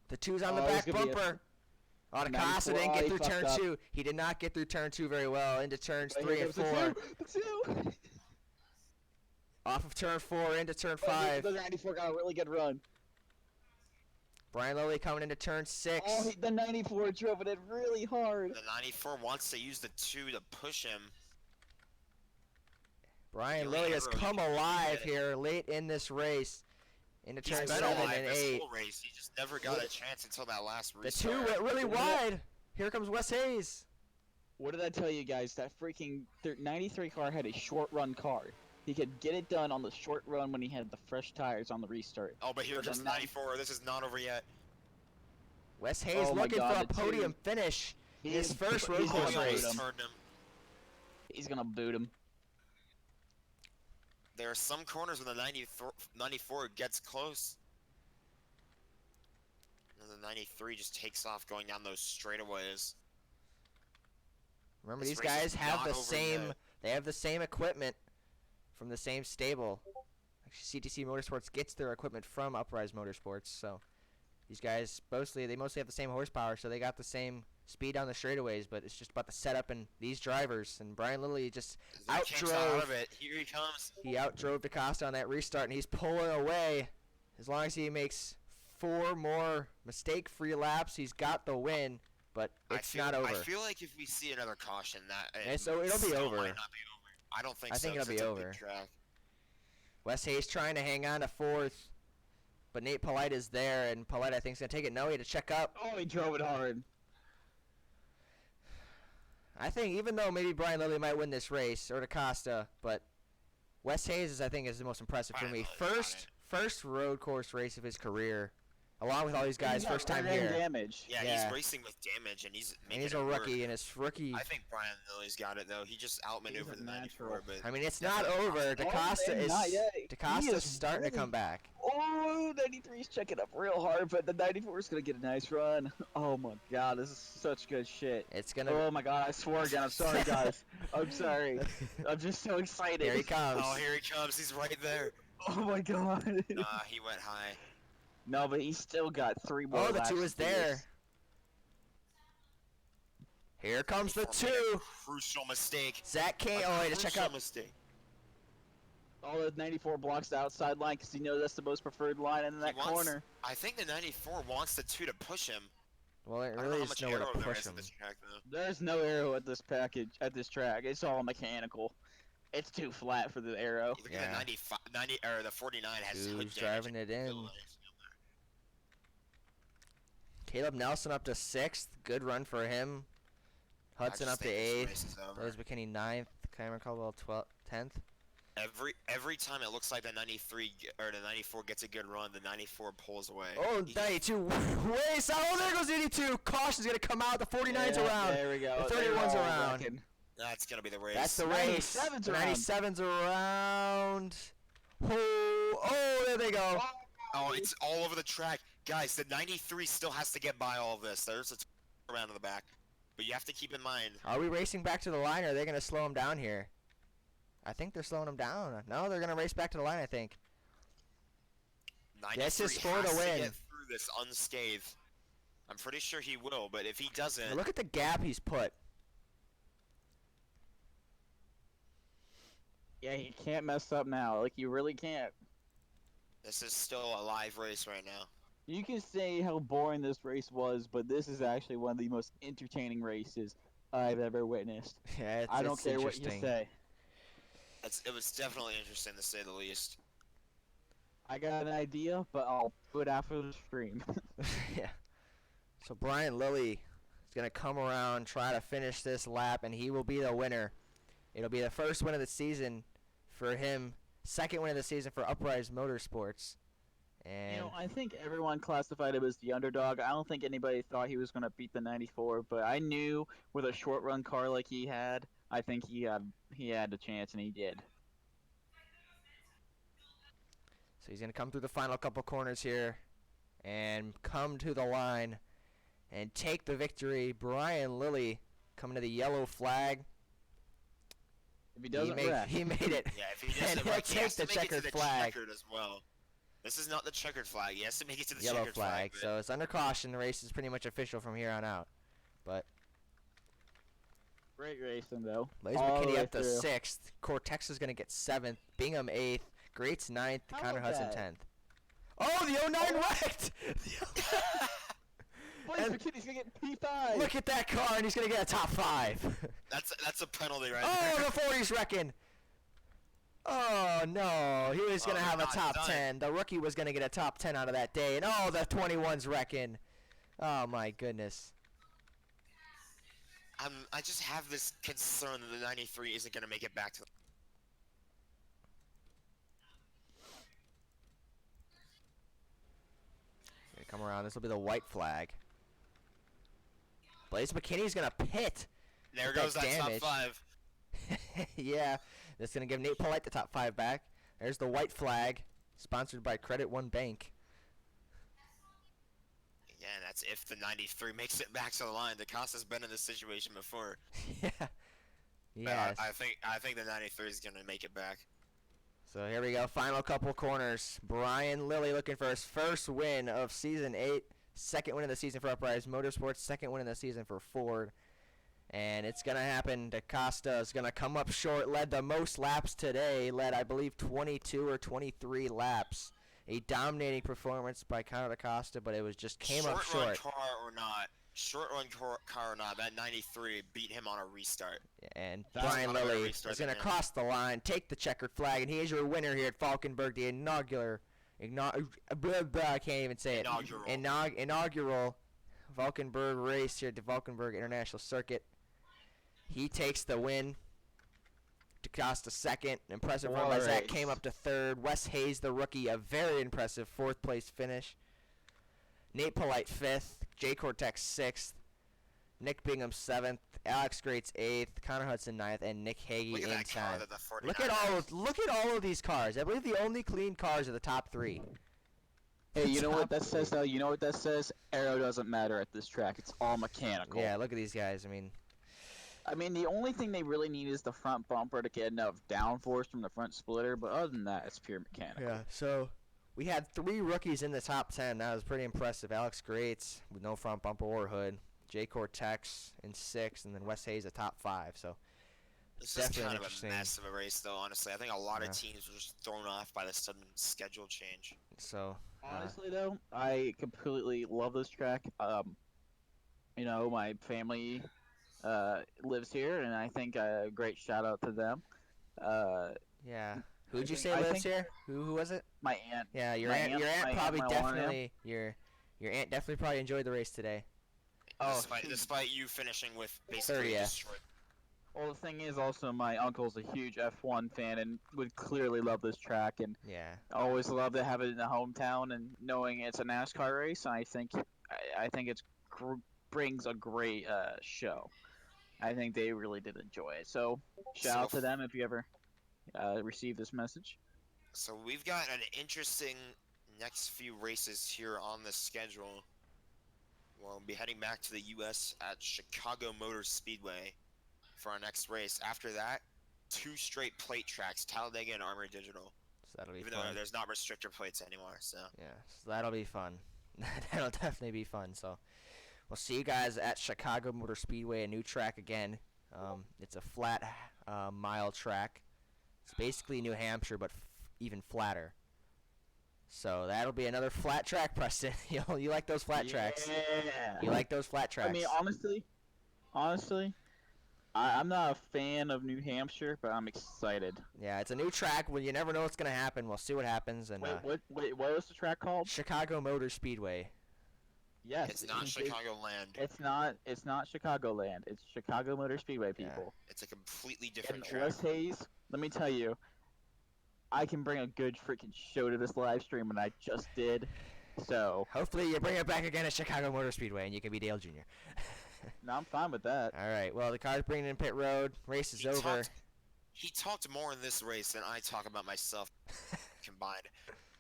The 2's on the Oh, back this could be a- bumper. Oh, DaCosta 94. didn't Oh, get he through fucked turn up. 2. He did not get through turn 2 very well. Into turns But 3 here and comes 4. The two. Off of turn 4 into turn The 5. 94 got a really good run. Brian Lilly coming into turn 6. Oh, the 94 drove it in really hard. The 94 wants to use the 2 to push him. Brian Really Lilly has early. come He alive did it. here late in this race. Into He's turn been 7 alive and this 8. whole race. He just never got a chance until that last The restart. 2 went really Yeah. wide. Here comes Wes Hayes. What did I tell you guys? That freaking 93 car had a short run car. He could get it done on the short run when he had the fresh tires on the restart. Oh, but here But comes then 94. This is not over yet. Wes Hayes Oh my looking God, for a the 2. podium finish. His first road he's course gonna race. boot him. Turned him. He's gonna boot him. There are some corners when the 94 gets close. And the 93 just takes off going down those straightaways. Remember, This these race guys is have not the over same. yet. They have the same equipment from the same stable. Actually, CTC Motorsports gets their equipment from Uprise Motorsports, so these guys mostly have the same horsepower, so they got the same speed on the straightaways. But it's just about the setup and these drivers. And Brian Lilly just Zach Kame's out outdrove. of it. Here he comes. He outdrove DaCosta on that restart, and he's pulling away. As long as he makes 4 more mistake-free laps, he's got the win. But it's not over. I feel like if we see another caution, that So it'll be still over. might not be over. I don't think I so. think it'll 'cause be it's a big over. track. Wes Hayes trying to hang on to 4th, but Nate Polite is there, and Polite I think is gonna take it. No, he had to check up. Oh, he drove it hard. I think even though maybe Brian Lilly might win this race or DaCosta, but Wes Hayes is the most impressive for Brian me. Lilly got First road course race of his career, along with all these guys, He's got first time rear end here. damage. Yeah, Yeah. he's racing with damage, and he's And making he's a it work. rookie, and his rookie. I think Brian Lilly's got it though. He just outmaneuvered He's a the 94, natural. but I mean, it's not Definitely over. possible. DaCosta man, is not yet. He DaCosta's is starting to really- come back. Oh, 93's checking up real hard, but the 94 is gonna get a nice run. Oh my god, this is such good shit. It's gonna. Oh my god, I swore again. I'm sorry, guys. I'm sorry. I'm just so excited. Here he comes. oh, here he comes. He's right there. Oh my god. He went high. No, but he's still got 3 more. Oh, the laps 2 to is do there. this. Here comes the Made a 2. Crucial mistake. Zach Kane. A Oh, he had to check crucial up. mistake. All the 94 blocks the outside line because he knows that's the most preferred line in that corner. I think the 94 wants the 2 to push him. Well, it I don't really know how is much nowhere arrow to there push is him. at this track though. There's no arrow at this track. It's all mechanical. It's too flat for the arrow. Look Yeah. at the 95, 90, or the 49 has hood Who's damage. driving it in? Caleb Nelson up to 6th. Good run for him. Hudson up to 8th. Blaze McKinney 9th. Cameron Caldwell 10th. Every time it looks like the 93 or the 94 gets a good run, the 94 pulls away. Oh, 92. Way south. Oh, there goes 82. Caution's going to come out. The 49's around. There we go. The 31's around. That's gonna be the race. That's the race. 97's The around. 97's around. Oh, there they go. Oh, it's all over the track. Guys, the 93 still has to get by all of this. There's a around in the back. But you have to keep in mind. Are we racing back to the line, or are they going to slow him down here? I think they're slowing him down. No, they're going to race back to the line, I think. 93 This is for has the to win. get through this unscathed. I'm pretty sure he will, but if he doesn't, Look at the gap he's put. Yeah, he can't mess up now. Like, you really can't. this is still a live race right now. You can say how boring this race was, but this is actually one of the most entertaining races I've ever witnessed. Yeah, I don't care what you interesting. say. It was definitely interesting to say the least. I got an idea, but I'll do it after the stream. Yeah. So Brian Lilly is going to come around, try to finish this lap, and he will be the winner. It'll be the first win of the season for him, second win of the season for Uprise Motorsports. And I think everyone classified him as the underdog. I don't think anybody thought he was going to beat the 94, but I knew with a short run car like he had, I think he had a chance, and he did. so he's going to come through the final couple corners here and come to the line and take the victory. Brian Lilly coming to the yellow flag. If he doesn't wreck. He made it. Yeah, if he And doesn't he'll wreck, he take has to the make it to checkered the flag. checkered as well. This is not the checkered flag. He has to make it to the Yellow checkered flag. but- So it's under caution. The race is pretty much official from here on out. But Great racing, though. Blaze All the McKinney way up to through. 6th. Cortex is going to get 7th. Bingham 8th. Greats 9th. How Connor about Hudson that? 10th. Oh, the 09 wrecked! Blaze And- McKinney's going to get P5. Look at that car, and he's going to get a top 5. That's a penalty right Oh, there. the 40's wrecking. Oh, no. He was going to they're have a not top done. 10. The rookie was going to get a top 10 out of that day. And, oh, the 21's wrecking. Oh, my goodness. I just have this concern that the 93 isn't going to make it back to the... Gonna come around. This will be the white flag. Blaze McKinney's going to pit. There With goes that that top damage. 5. Yeah, that's gonna give Nate Polite the top 5 back. There's the white flag, sponsored by Credit One Bank. Yeah, and that's if the 93 makes it back to the line. DeCosta's been in this situation before. Yeah. But Yes. I think the 93 is gonna make it back. So here we go, final couple corners. Brian Lilly looking for his first win of season 8, second win of the season for Uprise Motorsports, second win of the season for Ford. And it's going to happen. DaCosta is going to come up short. Led the most laps today. Led, I believe, 22 or 23 laps. A dominating performance by Connor DaCosta, but it was just came up Short run short. car or not, that 93 beat him on a restart. And That's Brian not a Lilly restart is going to again. cross the line, take the checkered flag, and he is your winner here at Valkenburg, the I can't even say it. Inaugural Valkenburg race here at the Valkenburg International Circuit. He takes the win. DaCosta second. Impressive run by What a Zach. race. Came up to third. Wes Hayes, the rookie, a very impressive fourth place finish. Nate Polite fifth. Jay Cortex sixth. Nick Bingham seventh. Alex Greats eighth. Connor Hudson ninth, and Nick Hagee Look at in that car 10th. that the 49 Look at all of these cars. I believe the only clean cars are the top 3. Hey, you know what that says, though? You know what that says? Aero doesn't matter at this track. It's all mechanical. Yeah, look at these guys. I mean, the only thing they really need is the front bumper to get enough downforce from the front splitter, but other than that, it's pure mechanical. Yeah, so we had 3 rookies in the top 10. That was pretty impressive. Alex Greats with no front bumper or hood. Jay Cortex in 6th, and then Wes Hayes a top 5. So This is definitely kind an of a interesting. mess of a race, though. Honestly, I think a lot Yeah. of teams were just thrown off by the sudden schedule change. So Honestly, though, I completely love this track. My family lives here, and I think a great shout out to them. Uh, yeah. I Who'd you think say I lives think here? Who was it? my aunt, Yeah, your my aunt. aunt, Your aunt my aunt probably Melania. your aunt definitely probably enjoyed the race today. Oh, Despite you finishing with basically 30th. destroyed. well, the thing is also my uncle's a huge F1 fan and would clearly love this track, and Yeah. I always love to have it in the hometown and knowing it's a NASCAR race. I think it's brings a great show. I think they really did enjoy it. So shout So, out to them if you ever receive this message. so we've got an interesting next few races here on the schedule. We'll be heading back to the U.S. at Chicago Motor Speedway for our next race. After that, 2 straight plate tracks, Talladega and Armory Digital. So that'll be Even fun. though there's not restrictor plates anymore, so. Yeah. So that'll be fun. That'll definitely be fun. So we'll see you guys at Chicago Motor Speedway, a new track again. It's a flat mile track. It's basically New Hampshire, but even flatter. So that'll be another flat track, Preston. You like those flat tracks? Yeah. You like those flat tracks? I mean, honestly, I'm not a fan of New Hampshire, but I'm excited. Yeah, it's a new track. Well, you never know what's gonna happen. We'll see what happens. And Wait, what was the track called? Chicago Motor Speedway. Yes, It's not Chicagoland. It's not Chicagoland. It's Chicago Motor Speedway, Yeah. people. It's a completely different And track. Les Hayes, let me tell you, I can bring a good freaking show to this live stream, and I just did. So, Hopefully, you bring it back again at Chicago Motor Speedway, and you can be Dale Jr. no, I'm fine with that. All right. Well, the car's bringing in pit road. Race is over. He talked more in this race than I talk about myself combined.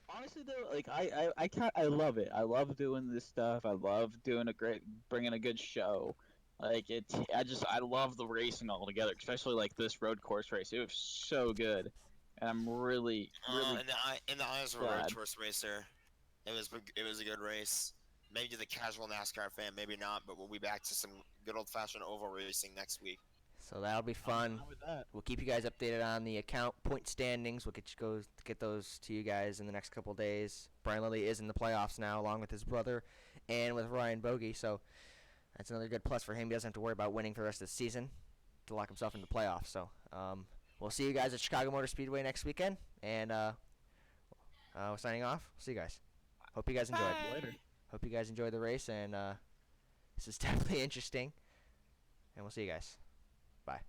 Honestly, though, like I love it. I love doing this stuff. I love bringing a good show. Like I love the racing altogether, especially like this road course race. It was so good, and I'm really In the eyes of a road glad. course racer, it was a good race. Maybe to the casual NASCAR fan, maybe not, but we'll be back to some good old-fashioned oval racing next week. So that'll be fun. With that. We'll keep you guys updated on the account point standings. We'll get those to you guys in the next couple days. Brian Lilly is in the playoffs now, along with his brother and with Ryan Bogey. So that's another good plus for him. He doesn't have to worry about winning for the rest of the season to lock himself into the playoffs. So we'll see you guys at Chicago Motor Speedway next weekend. And we're signing off. See you guys. Hope you guys enjoyed. Later. Hope you guys enjoyed the race. And this is definitely interesting. And we'll see you guys. Bye.